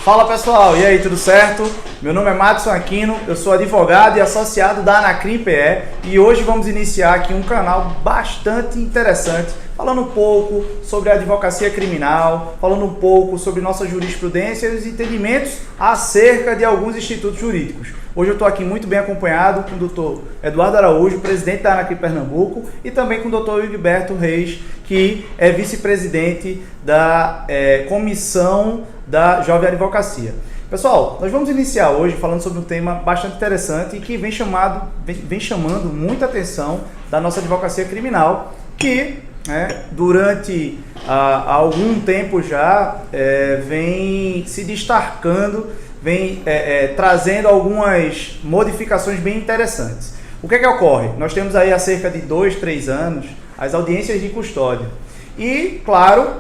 Fala pessoal, e aí, tudo certo? Meu nome é Madison Aquino, eu sou advogado e associado da Anacrim PE e hoje vamos iniciar aqui um canal bastante interessante, falando um pouco sobre a advocacia criminal, falando um pouco sobre nossa jurisprudência e os entendimentos acerca de alguns institutos jurídicos. Hoje eu estou aqui muito bem acompanhado com o Dr. Eduardo Araújo, presidente da Anacrim Pernambuco, e também com o Dr. Gilberto Reis, que é vice-presidente da Comissão da Jovem Advocacia. Pessoal, nós vamos iniciar hoje falando sobre um tema bastante interessante e que vem chamando muita atenção da nossa advocacia criminal, que durante algum tempo já vem se destacando, vem trazendo algumas modificações bem interessantes. O que é que ocorre? Nós temos aí há cerca de 2, 3 anos as audiências de custódia. E, claro,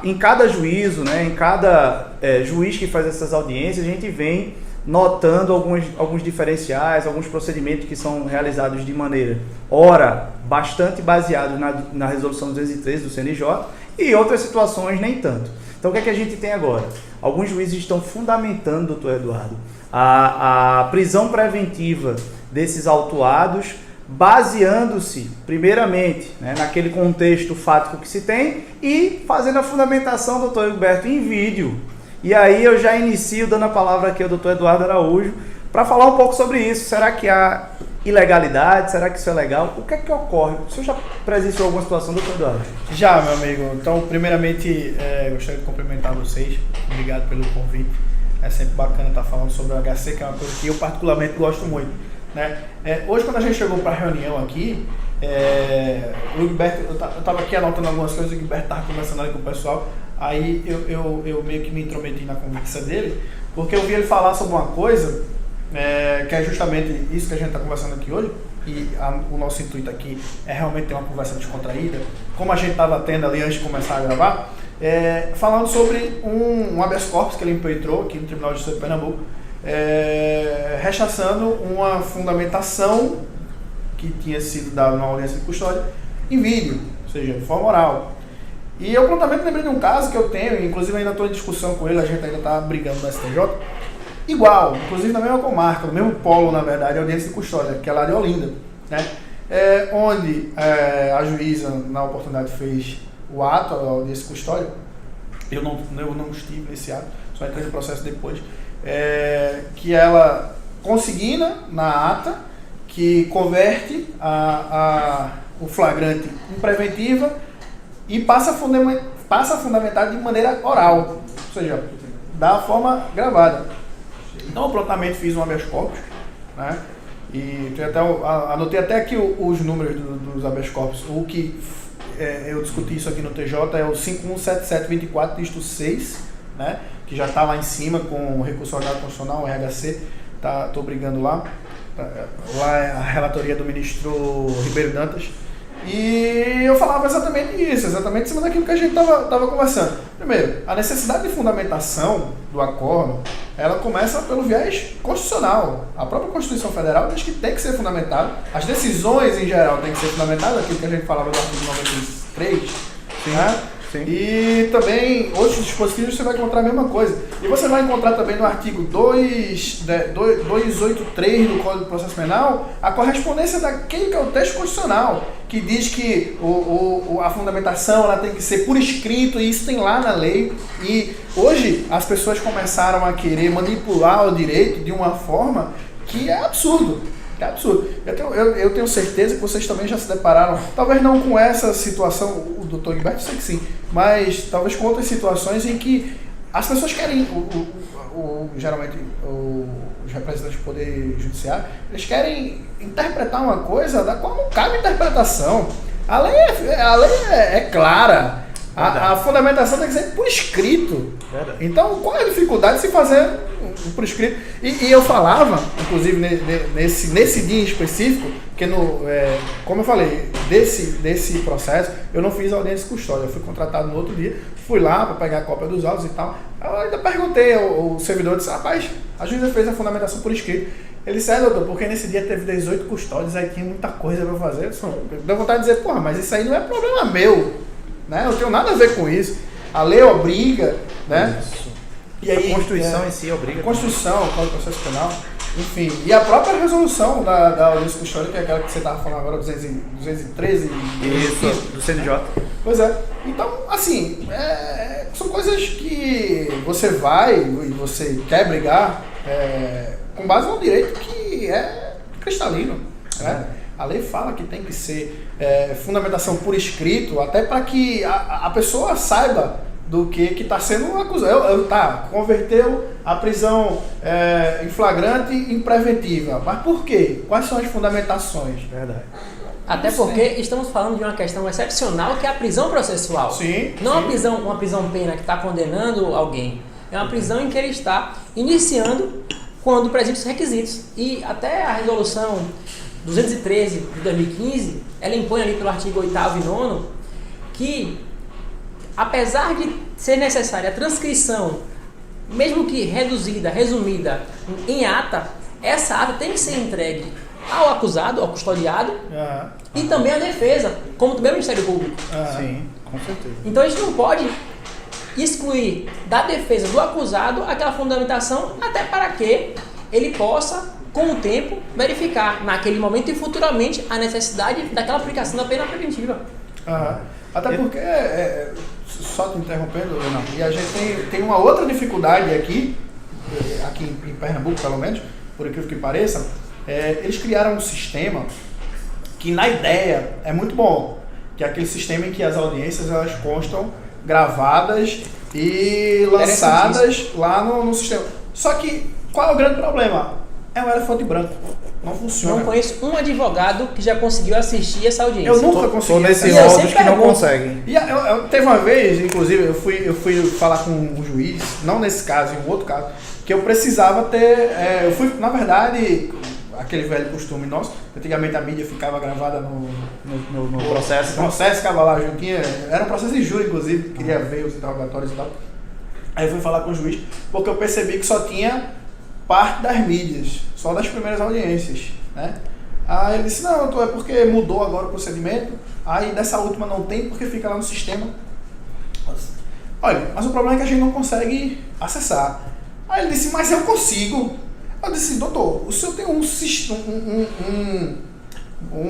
em cada juízo, em cada juiz que faz essas audiências, a gente vem notando alguns diferenciais, alguns procedimentos que são realizados de maneira, ora, bastante baseados na resolução 213 do CNJ e outras situações nem tanto. Então, o que é que a gente tem agora? Alguns juízes estão fundamentando, doutor Eduardo, a prisão preventiva desses autuados, baseando-se, primeiramente, naquele contexto fático que se tem e fazendo a fundamentação, doutor Gilberto, em vídeo. E aí eu já inicio dando a palavra aqui ao doutor Eduardo Araújo para falar um pouco sobre isso. Será que há ilegalidade? Será que isso é legal? O que é que ocorre? O senhor já presenciou alguma situação, doutor Eduardo? Já, meu amigo. Então, primeiramente, gostaria de cumprimentar vocês. Obrigado pelo convite. É sempre bacana estar falando sobre o HC, que é uma coisa que eu particularmente gosto muito. Hoje, quando a gente chegou para a reunião aqui, o Gilberto, eu estava aqui anotando algumas coisas, o Gilberto estava conversando ali com o pessoal, aí eu meio que me intrometi na conversa dele, porque eu vi ele falar sobre uma coisa, que é justamente isso que a gente está conversando aqui hoje, e o nosso intuito aqui é realmente ter uma conversa descontraída, como a gente estava tendo ali antes de começar a gravar, falando sobre um habeas corpus que ele impetrou aqui no Tribunal de Justiça de Pernambuco, rechaçando uma fundamentação que tinha sido dada numa audiência de custódia em vídeo, ou seja, de forma oral. E eu prontamente lembrei de um caso que eu tenho, inclusive ainda estou em discussão com ele, a gente ainda está brigando no STJ, igual, inclusive na mesma comarca, no mesmo polo, na verdade, a audiência de custódia, que é lá de Olinda, onde a juíza, na oportunidade, fez o ato, a audiência de custódia. Eu não estive nesse ato, só entrei no processo depois. Que ela consigna na ata, que converte o flagrante em preventiva e passa a fundamentar de maneira oral, ou seja, da forma gravada. Então eu prontamente fiz um habeas corpus, e anotei até aqui os números dos habeas corpus. O que eu discuti isso aqui no TJ é o 517724, dígito 6, que já está lá em cima com o recurso ordenado constitucional, o RHC, estou brigando lá. Lá é a relatoria do ministro Ribeiro Dantas. E eu falava exatamente isso, exatamente em cima daquilo que a gente estava conversando. Primeiro, a necessidade de fundamentação do acordo, ela começa pelo viés constitucional. A própria Constituição Federal diz que tem que ser fundamentado. As decisões, em geral, têm que ser fundamentadas, aquilo que a gente falava do artigo 93, Sim. E também, outros dispositivos você vai encontrar a mesma coisa. E você vai encontrar também no artigo 283 do Código de Processo Penal a correspondência daquele que é o texto constitucional, que diz que a fundamentação ela tem que ser por escrito, e isso tem lá na lei. E hoje as pessoas começaram a querer manipular o direito de uma forma que é absurdo. É absurdo. Eu tenho certeza que vocês também já se depararam, talvez não com essa situação, o doutor Gilberto sei que sim, mas talvez com outras situações em que as pessoas querem, geralmente os representantes do Poder Judiciário, eles querem interpretar uma coisa da qual não cabe interpretação. A lei é clara. A fundamentação tem que ser por escrito. Então, qual é a dificuldade de se fazer por escrito? E eu falava, inclusive nesse dia em específico, que como eu falei, desse processo, eu não fiz audiência de custódia, eu fui contratado no outro dia, fui lá para pegar a cópia dos autos e tal. Eu ainda perguntei ao servidor, disse, rapaz, a juíza fez a fundamentação por escrito. Ele disse, doutor, porque nesse dia teve 18 custódias, aí tinha muita coisa para fazer. Deu vontade de dizer, porra, mas isso aí não é problema meu. Eu não tenho nada a ver com isso. A lei obriga, E aí, a Constituição em si obriga. A Constituição, o Código de Processo Penal, enfim, e a própria resolução da audiência custódia, que é aquela que você estava falando agora, 213. Isso, do CNJ. Pois é. Então, assim, são coisas que você vai e você quer brigar com base no direito que é cristalino. Né? A lei fala que tem que ser fundamentação por escrito, até para que a pessoa saiba do que está sendo acusado. Converteu a prisão em flagrante em preventiva. Mas por quê? Quais são as fundamentações? Verdade. Até porque estamos falando de uma questão excepcional, que é a prisão processual. Sim. Não uma prisão pena que está condenando alguém. É uma prisão em que ele está iniciando quando presentes os requisitos. E até a resolução 213 de 2015, ela impõe ali pelo artigo 8º e 9º que, apesar de ser necessária a transcrição, mesmo que reduzida, resumida em ata, essa ata tem que ser entregue ao acusado, ao custodiado, e também à defesa, como também ao Ministério Público. Sim, com certeza. Então a gente não pode excluir da defesa do acusado aquela fundamentação, até para que ele possa, com o tempo, verificar naquele momento e futuramente a necessidade daquela aplicação da pena preventiva. Até porque, só te interrompendo, Renato, e a gente tem uma outra dificuldade aqui em Pernambuco pelo menos, por incrível que pareça, eles criaram um sistema que na ideia é muito bom, que é aquele sistema em que as audiências elas constam gravadas e lançadas lá no sistema. Só que qual é o grande problema? É um elefante branco. Não funciona. Não conheço um advogado que já conseguiu assistir essa audiência. Eu nunca consegui. Nesse rol dos que não conseguem. E teve uma vez, inclusive, eu fui falar com um juiz, não nesse caso, em um outro caso, que eu precisava ter. Eu fui, na verdade, aquele velho costume nosso, antigamente a mídia ficava gravada no processo. O processo ficava lá juntinho, era um processo de júri, inclusive, queria ver os interrogatórios e tal. Aí eu fui falar com o juiz, porque eu percebi que só tinha parte das mídias, só das primeiras audiências, né? Aí ele disse, não, é porque mudou agora o procedimento, aí dessa última não tem porque fica lá no sistema. Olha, mas o problema é que a gente não consegue acessar. Aí ele disse, mas eu consigo. Eu disse, doutor, o senhor tem um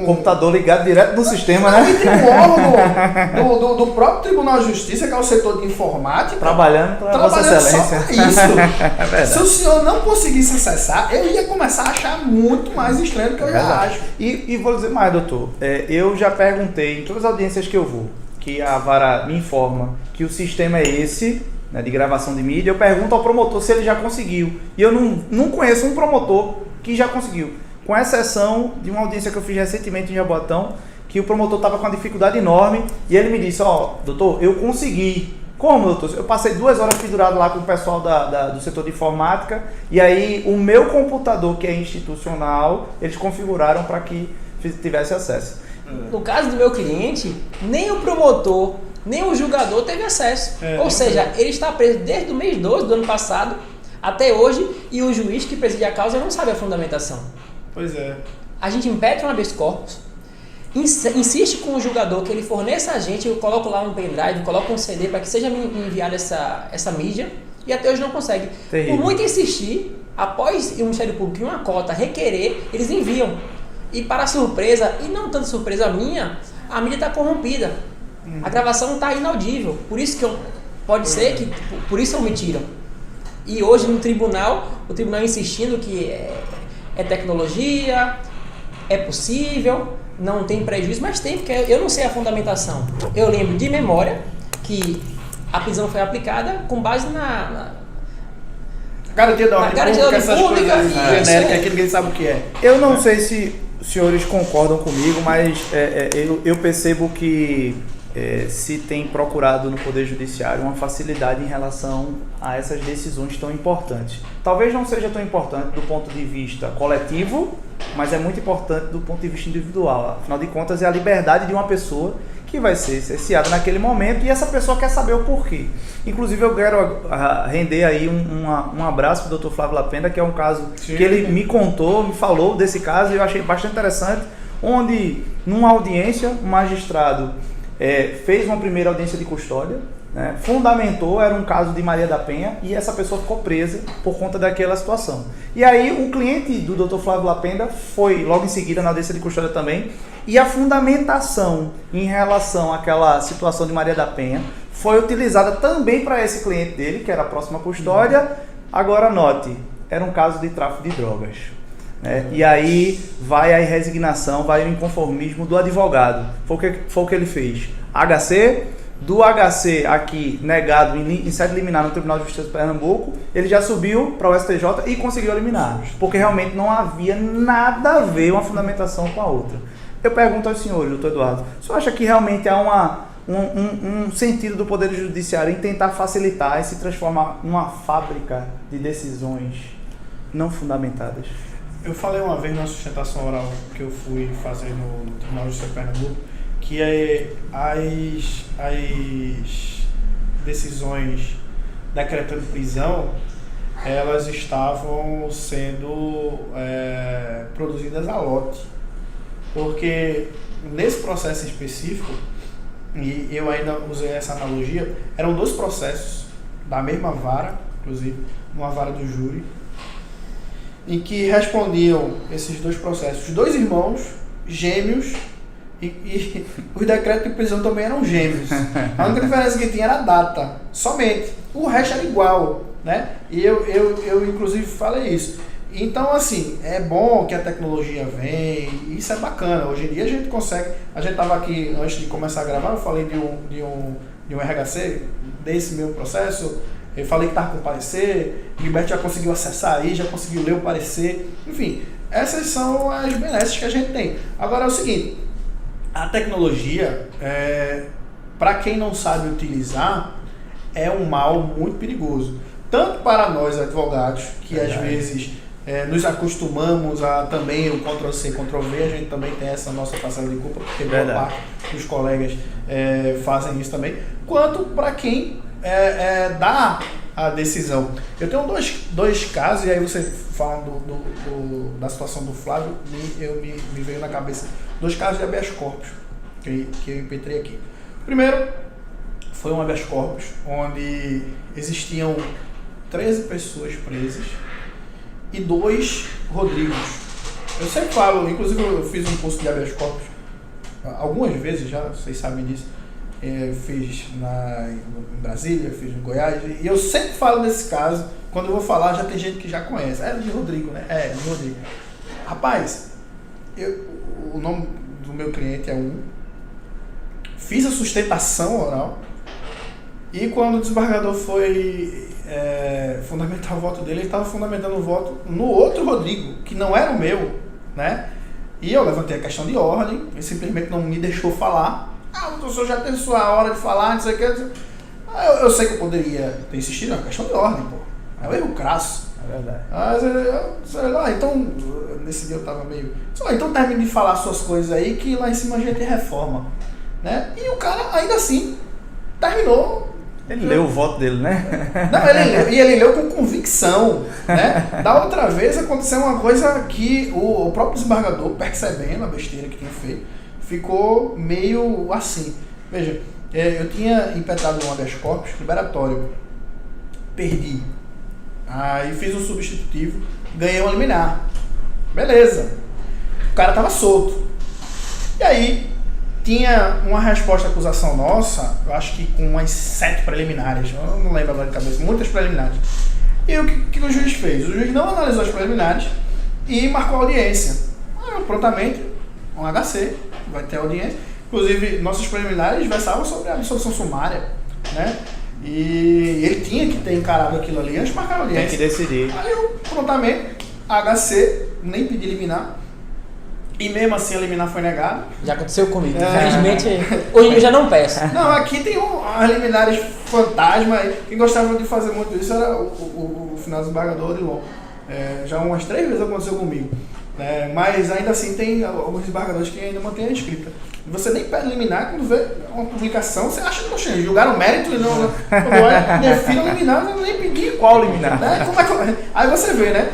computador ligado direto no sistema, né? Tem um órgão do próprio Tribunal de Justiça, que é o setor de informática, trabalhando para Vossa Excelência. Só pra isso. É verdade. Se o senhor não conseguisse acessar, eu ia começar a achar muito mais estranho do que eu já acho. E vou dizer mais, doutor. Eu já perguntei em todas as audiências que eu vou, que a vara me informa que o sistema é esse, né, de gravação de mídia. Eu pergunto ao promotor se ele já conseguiu. E eu não conheço um promotor que já conseguiu. Com exceção de uma audiência que eu fiz recentemente em Jaboatão, que o promotor estava com uma dificuldade enorme, e ele me disse, doutor, eu consegui. Como, doutor? Eu passei 2 horas pendurado lá com o pessoal do setor de informática, e aí o meu computador, que é institucional, eles configuraram para que tivesse acesso. No caso do meu cliente, nem o promotor, nem o julgador teve acesso. Ou seja, ele está preso desde o mês 12 do ano passado até hoje, e o juiz que preside a causa não sabe a fundamentação. Pois é. A gente impetra um habeas corpus, insiste com o julgador que ele forneça a gente, eu coloco lá um pendrive, coloco um CD para que seja enviada essa mídia, e até hoje não consegue. Terrível. Por muito insistir, após o Ministério Público em uma cota requerer, eles enviam. E para surpresa, e não tanto surpresa minha, a mídia está corrompida. A gravação está inaudível. Por isso que pode ser que por isso omitiram. E hoje no tribunal, o tribunal insistindo que é tecnologia, é possível, não tem prejuízo, mas tem, porque eu não sei a fundamentação. Eu lembro de memória que a prisão foi aplicada com base na Garantia da ordem pública, essas pública, coisas genéricas que ninguém sabe o que é. Eu não sei se os senhores concordam comigo, mas eu percebo que se tem procurado no Poder Judiciário uma facilidade em relação a essas decisões tão importantes. Talvez não seja tão importante do ponto de vista coletivo, mas é muito importante do ponto de vista individual. Afinal de contas, é a liberdade de uma pessoa que vai ser cerceada naquele momento, e essa pessoa quer saber o porquê. Inclusive, eu quero render aí um abraço para o Dr. Flávio Lapenda, que é um caso que ele me contou, me falou desse caso, e eu achei bastante interessante, onde, numa audiência, um magistrado fez uma primeira audiência de custódia, né, fundamentou, era um caso de Maria da Penha, e essa pessoa ficou presa por conta daquela situação. E aí o cliente do Dr. Flávio Lapenda foi logo em seguida na audiência de custódia também, e a fundamentação em relação àquela situação de Maria da Penha foi utilizada também para esse cliente dele, que era a próxima custódia. Agora note, era um caso de tráfico de drogas. E aí vai a resignação, vai o inconformismo do advogado. Foi o que ele fez. HC, do HC aqui negado em sede liminar no Tribunal de Justiça de Pernambuco, ele já subiu para o STJ e conseguiu eliminar, porque realmente não havia nada a ver uma fundamentação com a outra. Eu pergunto aos senhores, doutor Eduardo, o senhor acha que realmente há um sentido do Poder Judiciário em tentar facilitar e se transformar numa fábrica de decisões não fundamentadas? Eu falei uma vez na sustentação oral que eu fui fazer no Tribunal de Justiça de Pernambuco, que as decisões decretando prisão, elas estavam sendo produzidas a lote. Porque nesse processo específico, e eu ainda usei essa analogia, eram 2 processos da mesma vara, inclusive uma vara do júri, em que respondiam esses 2 processos 2 irmãos gêmeos, e os decretos de prisão também eram gêmeos. A única diferença que tinha era a data, somente. O resto era igual, né? E eu inclusive falei isso. Então, assim, é bom que a tecnologia vem, isso é bacana. Hoje em dia a gente consegue. A gente estava aqui, antes de começar a gravar, eu falei de um RHC, desse meu processo. Eu falei que estava com parecer, o Gilberto já conseguiu acessar aí, já conseguiu ler o parecer. Enfim, essas são as benesses que a gente tem. Agora é o seguinte, a tecnologia, para quem não sabe utilizar, é um mal muito perigoso. Tanto para nós advogados, que às vezes nos acostumamos a também o Ctrl-C, Ctrl-V, a gente também tem essa nossa parcela de culpa, porque boa parte dos colegas fazem isso também, quanto para quem dá a decisão. Eu tenho dois casos, e aí você falando da situação do Flávio, me veio na cabeça 2 casos de habeas corpus que eu impetrei aqui. Primeiro, foi um habeas corpus onde existiam 13 pessoas presas e 2 Rodrigos. Eu sempre falo, inclusive eu fiz um curso de habeas corpus algumas vezes já, vocês sabem disso. Fiz em Brasília, fiz em Goiás, e eu sempre falo desse caso. Quando eu vou falar, já tem gente que já conhece. É de Rodrigo, né? De Rodrigo. Rapaz, o nome do meu cliente é fiz a sustentação oral, e quando o desembargador foi fundamentar o voto dele, ele estava fundamentando o voto no outro Rodrigo, que não era o meu, né? E eu levantei a questão de ordem, ele simplesmente não me deixou falar. O senhor já tem sua hora de falar, não sei o que. Eu sei que eu poderia ter insistido, é uma questão de ordem, pô. É um erro crasso. É verdade. Então, nesse dia eu tava meio... Então termine de falar suas coisas aí, que lá em cima a gente reforma, né? E o cara, ainda assim, terminou. Ele leu o voto dele, né? Não, ele leu com convicção, né? Da outra vez aconteceu uma coisa que o próprio desembargador, percebendo a besteira que tinha feito, ficou meio assim. Veja, eu tinha impetrado um habeas corpus liberatório, perdi. Aí fiz um substitutivo, ganhei um liminar. Beleza. O cara tava solto. E aí, tinha uma resposta à acusação nossa, eu acho que com umas 7 preliminares, eu não lembro agora de cabeça, muitas preliminares. E o que o juiz fez? O juiz não analisou as preliminares e marcou a audiência. Prontamente, um HC, vai ter audiência. Inclusive, nossas preliminares versavam sobre a absolução sumária, né? E ele tinha que ter encarado aquilo ali antes de marcar a audiência. Tem que decidir. Aí eu, prontamente, HC, nem pedi liminar. E mesmo assim a liminar foi negada. Já aconteceu comigo. Infelizmente, hoje eu já não peço. Não, aqui tem as liminares fantasma. Quem gostava de fazer muito isso era o final desembargador Odilon. Já umas 3 vezes aconteceu comigo. Mas ainda assim tem alguns desembargadores que ainda mantêm a escrita. Você nem pede liminar, quando vê uma publicação, você acha que poxa, julgaram o mérito e não define a liminar, eu nem pedi. Qual liminar? Né? Aí você vê, né?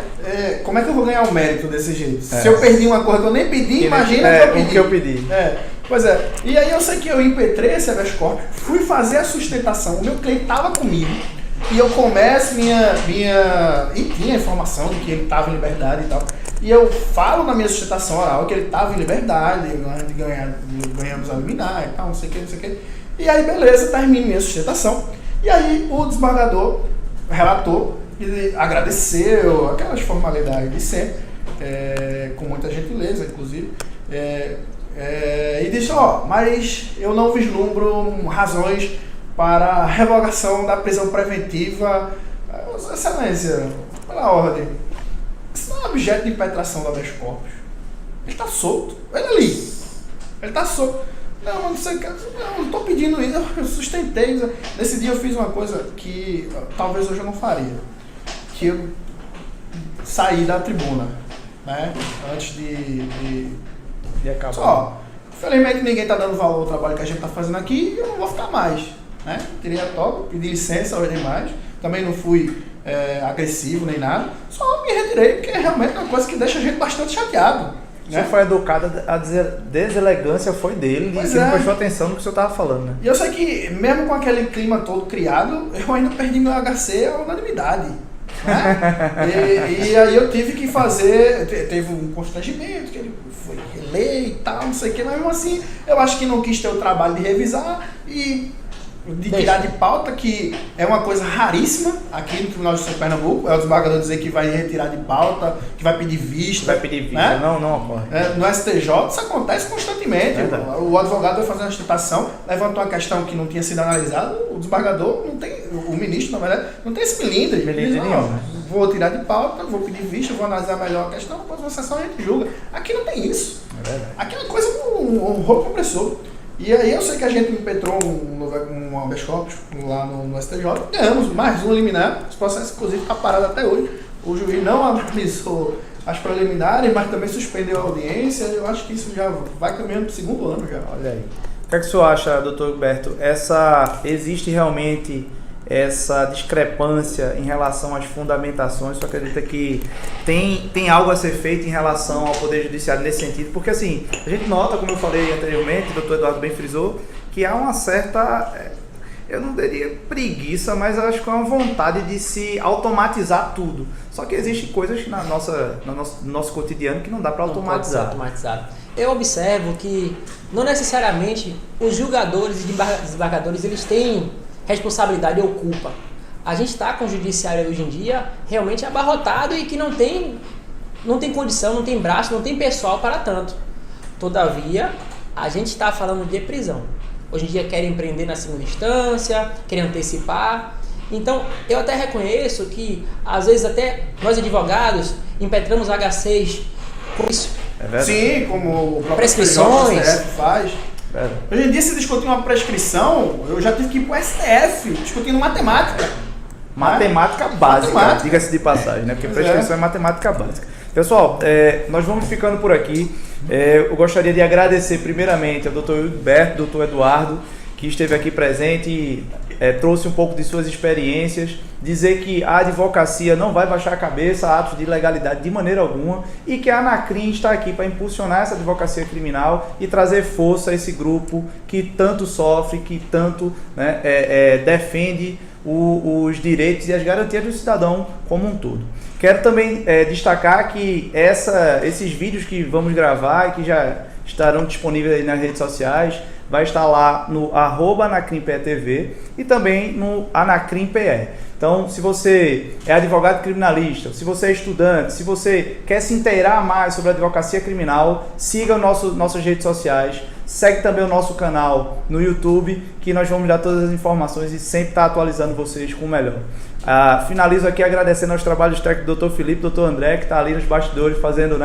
Como é que eu vou ganhar o mérito desse jeito? Se eu perdi uma coisa que eu nem pedi, imagina o que eu pedi. Pois é. E aí eu sei que eu impetrei esse habeas corpus, fui fazer a sustentação, o meu cliente estava comigo, e eu começo e tinha informação de que ele estava em liberdade e tal. E eu falo na minha sustentação oral que ele estava em liberdade, ganhamos a liminar e tal, não sei o que. E aí, beleza, termino minha sustentação. E aí o desembargador, relator, ele agradeceu, aquelas formalidades de sempre, com muita gentileza, inclusive, e disse, mas eu não vislumbro razões para a revogação da prisão preventiva. Excelência, pela ordem, isso não é objeto de impetração do habeas corpus. Ele está solto, ele ali, ele está solto. Não, não estou pedindo isso, eu sustentei. Nesse dia eu fiz uma coisa que talvez hoje eu não faria, que eu saí da tribuna, né, antes de acabar. Felizmente ninguém está dando valor ao trabalho que a gente está fazendo aqui e eu não vou ficar mais, né? Teria toque, pedi licença aos demais, também não fui agressivo nem nada, só me retirei porque realmente é uma coisa que deixa a gente bastante chateado. Você foi educado, a deselegância foi dele, e você não prestou atenção no que o senhor estava falando, né? E eu sei que, mesmo com aquele clima todo criado, eu ainda perdi meu HC à unanimidade, né? e aí eu tive que fazer, teve um constrangimento, que ele foi reler e tal, não sei o que, mas mesmo assim, eu acho que não quis ter o trabalho de revisar e de tirar de pauta, que é uma coisa raríssima aqui no Tribunal de Justiça de Pernambuco, é o desembargador dizer que vai retirar de pauta, que vai pedir vista. Vai pedir vista, né? não ocorre. No STJ isso acontece constantemente. O advogado vai fazer uma sustentação, levantou uma questão que não tinha sido analisada, o desembargador não tem, o ministro, na verdade, não tem esse melindre. Vou tirar de pauta, vou pedir vista, vou analisar melhor a questão, depois uma sessão a gente julga. Aqui não tem isso. Aqui é uma coisa, um rolo compressor. E aí eu sei que a gente impetrou um habeas corpus lá no STJ, ganhamos mais um liminar, esse processo inclusive está parado até hoje, o juiz não analisou as preliminares, mas também suspendeu a audiência, eu acho que isso já vai caminhando para o segundo ano já. Olha aí. O que é que o senhor acha, doutor Gilberto? Existe realmente essa discrepância em relação às fundamentações? Você acredita que tem algo a ser feito em relação ao Poder Judiciário nesse sentido? Porque assim, a gente nota, como eu falei anteriormente, o doutor Eduardo bem frisou, que há uma certa, eu não diria preguiça, mas acho que é uma vontade de se automatizar tudo. Só que existem coisas que no nosso cotidiano que não dá para automatizar. Eu observo que não necessariamente os julgadores e desembargadores eles têm responsabilidade ou culpa. A gente está com o judiciário hoje em dia realmente abarrotado e que não tem condição, não tem braço, não tem pessoal para tanto. Todavia, a gente está falando de prisão. Hoje em dia querem prender na segunda instância, querem antecipar. Então, eu até reconheço que, às vezes, até nós advogados impetramos HCs com isso. Sim, como o próprio prescrições STF faz. Hoje em dia, se discutir uma prescrição, eu já tive que ir para o STF discutindo matemática. Matemática básica, diga-se de passagem, né? Porque prescrição é matemática básica. Pessoal, nós vamos ficando por aqui. Eu gostaria de agradecer primeiramente ao doutor Gilberto, doutor Eduardo, que esteve aqui presente e trouxe um pouco de suas experiências, dizer que a advocacia não vai baixar a cabeça a atos de ilegalidade de maneira alguma e que a Anacrim está aqui para impulsionar essa advocacia criminal e trazer força a esse grupo que tanto sofre, que tanto defende os direitos e as garantias do cidadão como um todo. Quero também destacar que esses vídeos que vamos gravar e que já estarão disponíveis aí nas redes sociais, vai estar lá no @AnacrimPE e também no AnacrimPE. Então, se você é advogado criminalista, se você é estudante, se você quer se inteirar mais sobre a advocacia criminal, siga nossas redes sociais, segue também o nosso canal no YouTube, que nós vamos dar todas as informações e sempre estar atualizando vocês com o melhor. Finalizo aqui agradecendo aos trabalhos técnicos do Dr. Felipe, Dr. André, que está ali nos bastidores fazendo,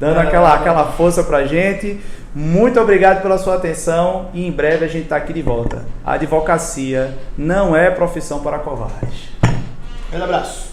dando aquela força pra gente. Muito obrigado pela sua atenção e em breve a gente está aqui de volta. A advocacia não é profissão para covardes. Um abraço.